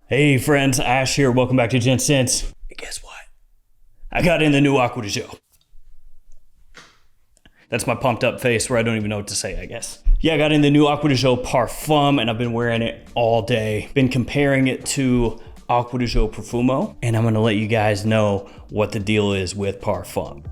Hey friends, Ash here. Welcome back to Gents. Hey, guess what? I got in the new Acqua di Gio. That's my pumped up face where I don't even know what to say, I guess. Yeah, I got in the new Acqua di Gio Parfum and I've been wearing it all day. Been comparing it to Acqua di Gio Profumo, and I'm gonna let you guys know what the deal is with Parfum.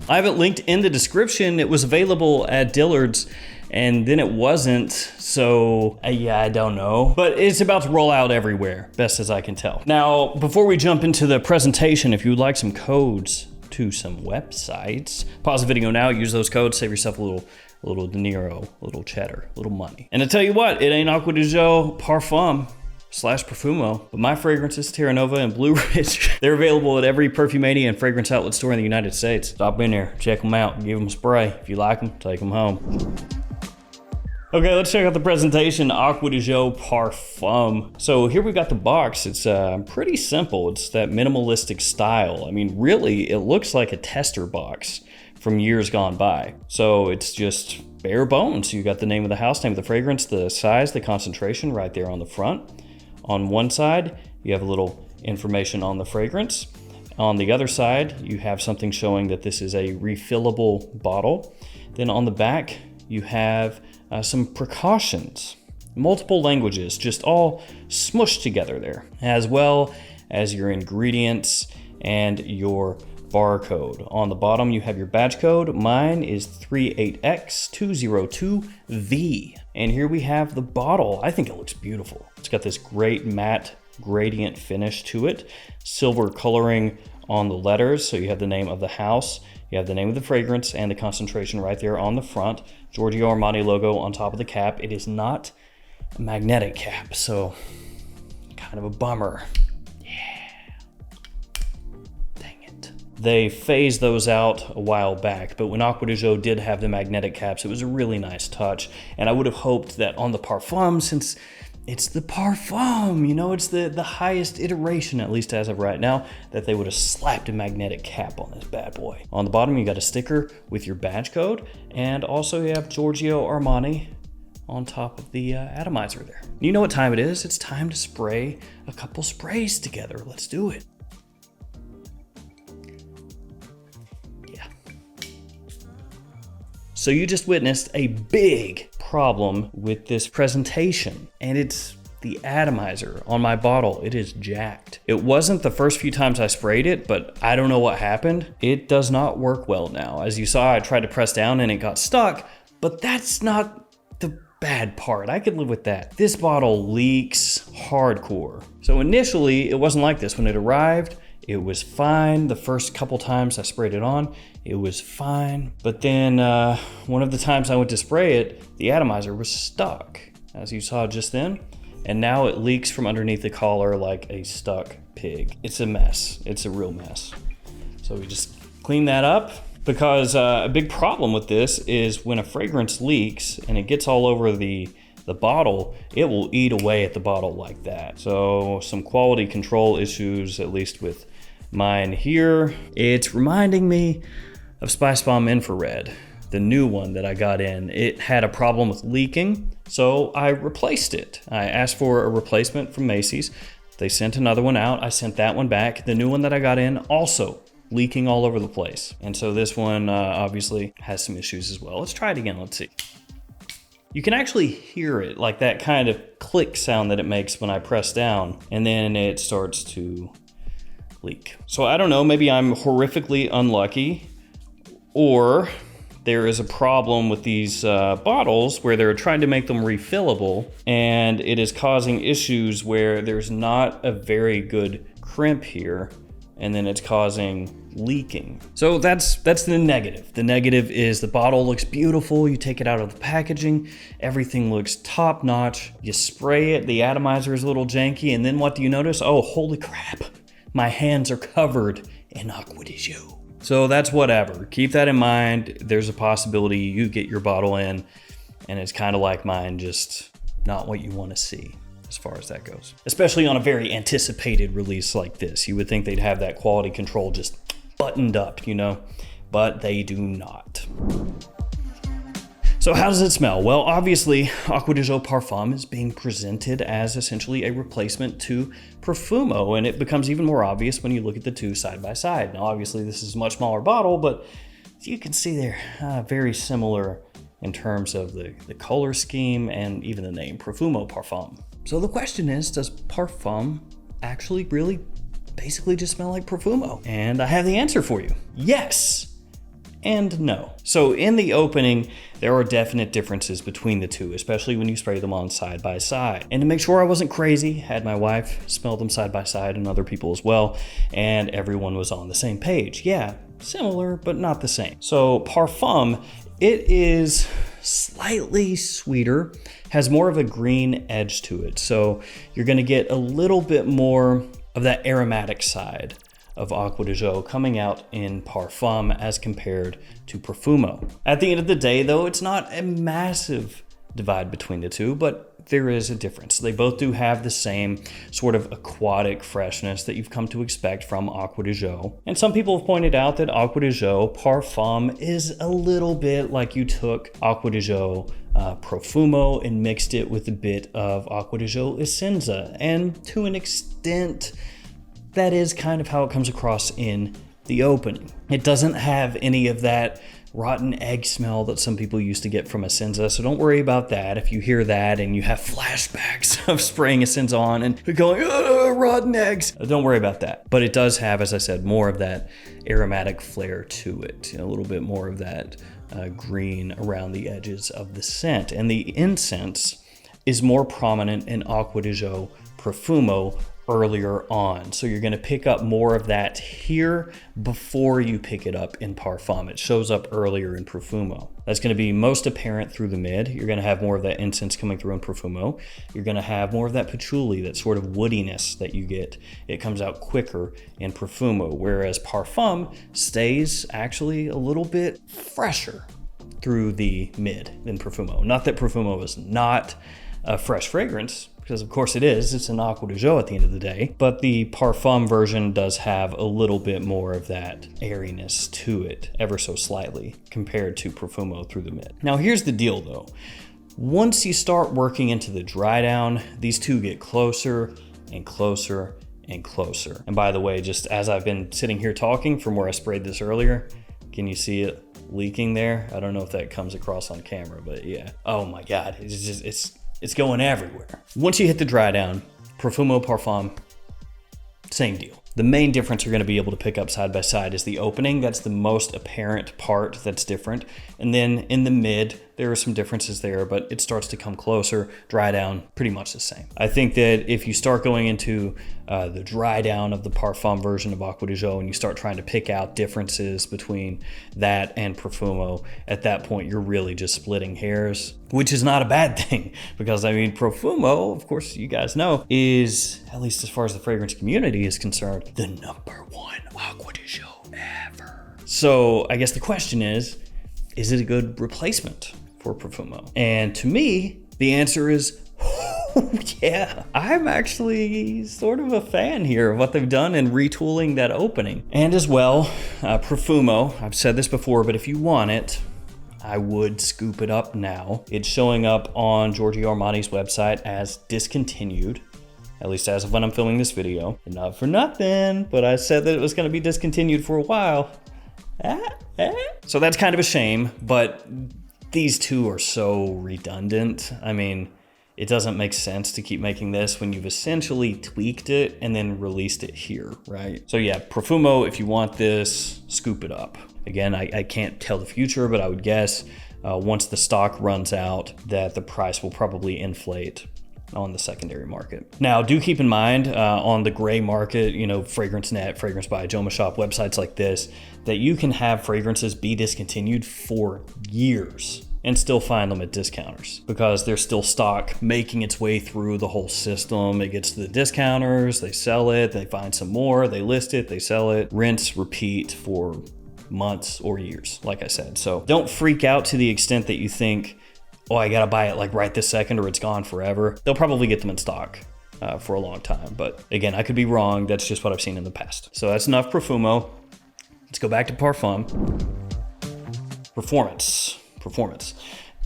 I have it linked in the description. It was available at Dillard's and then it wasn't, so yeah, I don't know. But it's about to roll out everywhere, best as I can tell. Now, before we jump into the presentation, if you would like some codes to some websites, pause the video now, use those codes, save yourself a little De Niro, a little cheddar, a little money. And to tell you what, it ain't Acqua di Gio Parfum / Profumo, but my fragrances, Terra Nova and Blue Ridge, they're available at every Perfumania and fragrance outlet store in the United States. Stop in there, check them out, give them a spray. If you like them, take them home. Okay, let's check out the presentation, Acqua di Gio Parfum. So here we got the box. It's pretty simple. It's that minimalistic style. I mean, really, it looks like a tester box from years gone by. So it's just bare bones. You got the name of the house, name of the fragrance, the size, the concentration right there on the front. On one side, you have a little information on the fragrance. On the other side, you have something showing that this is a refillable bottle. Then on the back, you have some precautions, multiple languages, just all smushed together there, as well as your ingredients and your barcode. On the bottom, you have your batch code. Mine is 38X202V. And here we have the bottle. I think it looks beautiful. It's got this great matte gradient finish to it, silver coloring on the letters. So you have the name of the house, you have the name of the fragrance and the concentration right there on the front. Giorgio Armani logo on top of the cap. It is not a magnetic cap, so kind of a bummer. Yeah. Dang it. They phased those out a while back, but when Acqua di Gio did have the magnetic caps, it was a really nice touch. And I would have hoped that on the Parfum, since it's the Parfum, you know, it's the highest iteration, at least as of right now, that they would have slapped a magnetic cap on this bad boy. On the bottom, you got a sticker with your badge code, and also you have Giorgio Armani on top of the atomizer there. You know what time it is? It's time to spray a couple sprays together. Let's do it. Yeah. So you just witnessed a big problem with this presentation, and it's the atomizer on my bottle. It is jacked. It wasn't the first few times I sprayed it, but I don't know what happened. It does not work well now. As you saw, I tried to press down and it got stuck, but that's not the bad part. I could live with that. This bottle leaks hardcore. So initially, it wasn't like this. When it arrived, it was fine. The first couple times I sprayed it on, it was fine. But then one of the times I went to spray it, the atomizer was stuck, as you saw just then. And now it leaks from underneath the collar like a stuck pig. It's a mess. It's a real mess. So we just clean that up, because a big problem with this is when a fragrance leaks and it gets all over the bottle, it will eat away at the bottle like that. So some quality control issues, at least with mine here. It's reminding me of Spice Bomb Infrared, the new one that I got in. It had a problem with leaking, so I replaced it. I asked for a replacement from Macy's. They sent another one out. I sent that one back. The new one that I got in also leaking all over the place. And so this one obviously has some issues as well. Let's try it again. Let's see. You can actually hear it, like that kind of click sound that it makes when I press down, and then it starts to leak. So I don't know, maybe I'm horrifically unlucky, or there is a problem with these bottles where they're trying to make them refillable, and it is causing issues where there's not a very good crimp here, and then it's causing leaking. So that's the negative. The negative is the bottle looks beautiful. You take it out of the packaging, everything looks top notch. You spray it, the atomizer is a little janky, and then what do you notice? Oh, holy crap. My hands are covered in Acqua di Gio. So that's whatever. Keep that in mind. There's a possibility you get your bottle in and it's kind of like mine, just not what you want to see as far as that goes. Especially on a very anticipated release like this. You would think they'd have that quality control just buttoned up, you know, but they do not. So how does it smell? Well, obviously, Acqua di Gio Parfum is being presented as essentially a replacement to Profumo, and it becomes even more obvious when you look at the two side by side. Now, obviously, this is a much smaller bottle, but you can see they're very similar in terms of the color scheme and even the name, Profumo Parfum. So the question is, does Parfum actually really basically just smell like Profumo? And I have the answer for you. Yes and no. So in the opening, there are definite differences between the two, especially when you spray them on side by side. And to make sure I wasn't crazy, had my wife smell them side by side and other people as well, and everyone was on the same page. Yeah, similar, but not the same. So Parfum, it is slightly sweeter, has more of a green edge to it. So you're gonna get a little bit more of that aromatic side of Acqua di Gio coming out in Parfum as compared to Profumo. At the end of the day though, it's not a massive divide between the two, but there is a difference. They both do have the same sort of aquatic freshness that you've come to expect from Acqua di Gio. And some people have pointed out that Acqua di Gio Parfum is a little bit like you took Acqua di Gio Profumo and mixed it with a bit of Acqua di Gio Essenza. And to an extent, that is kind of how it comes across in the opening. It doesn't have any of that rotten egg smell that some people used to get from Essenza, so don't worry about that. If you hear that and you have flashbacks of spraying Essenza on and going, rotten eggs, don't worry about that. But it does have, as I said, more of that aromatic flair to it, a little bit more of that green around the edges of the scent. And the incense is more prominent in Acqua di Gio Profumo earlier on. So you're going to pick up more of that here before you pick it up in Parfum. It shows up earlier in Profumo. That's going to be most apparent through the mid. You're going to have more of that incense coming through in Profumo. You're going to have more of that patchouli, that sort of woodiness that you get. It comes out quicker in Profumo, whereas Parfum stays actually a little bit fresher through the mid than Profumo. Not that Profumo is not a fresh fragrance, because of course it is. It's an Acqua di Gio at the end of the day. But the Parfum version does have a little bit more of that airiness to it, ever so slightly, compared to Profumo through the mid. Now here's the deal though. Once you start working into the dry down, these two get closer and closer and closer. And by the way, just as I've been sitting here talking from where I sprayed this earlier, can you see it leaking there? I don't know if that comes across on camera, but yeah. Oh my God, it's going everywhere. Once you hit the dry down, Profumo Parfum, same deal. The main difference you're gonna be able to pick up side by side is the opening. That's the most apparent part that's different. And then in the mid, there are some differences there, but it starts to come closer. Dry down, pretty much the same. I think that if you start going into the dry down of the Parfum version of Acqua di Gio and you start trying to pick out differences between that and Profumo, at that point, you're really just splitting hairs, which is not a bad thing because I mean, Profumo, of course, you guys know, is, at least as far as the fragrance community is concerned, the #1 Acqua di Gio ever. So I guess the question is it a good replacement for Profumo? And to me, the answer is, oh yeah. I'm actually sort of a fan here of what they've done in retooling that opening. And as well, Profumo, I've said this before, but if you want it, I would scoop it up now. It's showing up on Giorgio Armani's website as discontinued, at least as of when I'm filming this video. And not for nothing, but I said that it was gonna be discontinued for a while. So that's kind of a shame, but these two are so redundant. I mean, it doesn't make sense to keep making this when you've essentially tweaked it and then released it here, right? So yeah, Profumo, if you want this, scoop it up. Again, I can't tell the future, but I would guess once the stock runs out that the price will probably inflate on the secondary market. Now, do keep in mind on the gray market, you know, FragranceNet, Fragrance by Joma Shop, websites like this, that you can have fragrances be discontinued for years and still find them at discounters because there's still stock making its way through the whole system. It gets to the discounters, they sell it, they find some more, they list it, they sell it, rinse, repeat for months or years, like I said. So don't freak out to the extent that you think, oh, I gotta buy it like right this second or it's gone forever. They'll probably get them in stock for a long time. But again, I could be wrong. That's just what I've seen in the past. So that's enough Profumo. Let's go back to Parfum. Performance.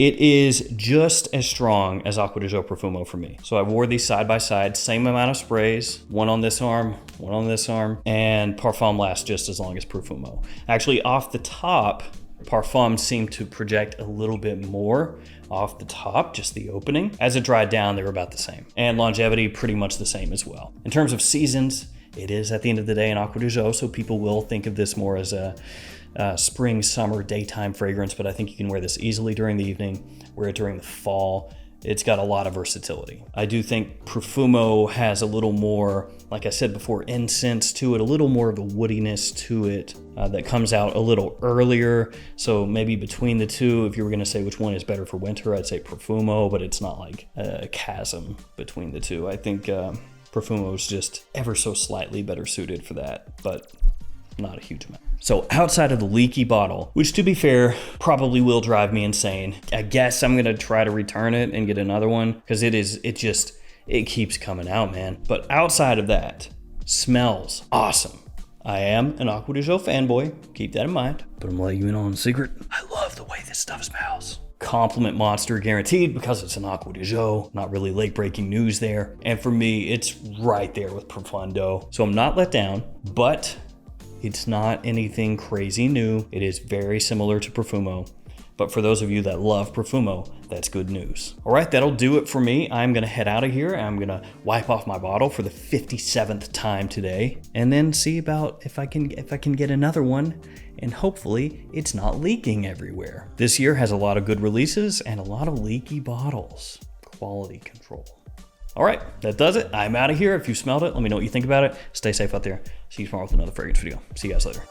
It is just as strong as Acqua di Gio Profumo for me. So I wore these side by side, same amount of sprays, one on this arm, one on this arm, and Parfum lasts just as long as Profumo. Actually, off the top, Parfum seemed to project a little bit more off the top, just the opening. As it dried down, they were about the same. And longevity, pretty much the same as well. In terms of seasons, it is at the end of the day an Acqua di Gio, so people will think of this more as a spring, summer, daytime fragrance, but I think you can wear this easily during the evening, wear it during the fall. It's got a lot of versatility. I do think Profumo has a little more, like I said before, incense to it, a little more of a woodiness to it that comes out a little earlier. So maybe between the two, if you were gonna say which one is better for winter, I'd say Profumo, but it's not like a chasm between the two. I think Profumo is just ever so slightly better suited for that, but not a huge amount. So outside of the leaky bottle, which to be fair, probably will drive me insane. I guess I'm gonna try to return it and get another one because it keeps coming out, man. But outside of that, smells awesome. I am an Acqua di Gio fanboy, keep that in mind. But I'm letting you in on a secret. I love the way this stuff smells. Compliment monster guaranteed because it's an Acqua di Gio. Not really late breaking news there. And for me, it's right there with Profundo. So I'm not let down, but it's not anything crazy new. It is very similar to Profumo. But for those of you that love Profumo, that's good news. All right, that'll do it for me. I'm gonna head out of here. I'm gonna wipe off my bottle for the 57th time today, and then see about if I can get another one, and hopefully it's not leaking everywhere. This year has a lot of good releases and a lot of leaky bottles. Quality control. All right, that does it. I'm out of here. If you smelled it, let me know what you think about it. Stay safe out there. See you tomorrow with another fragrance video. See you guys later.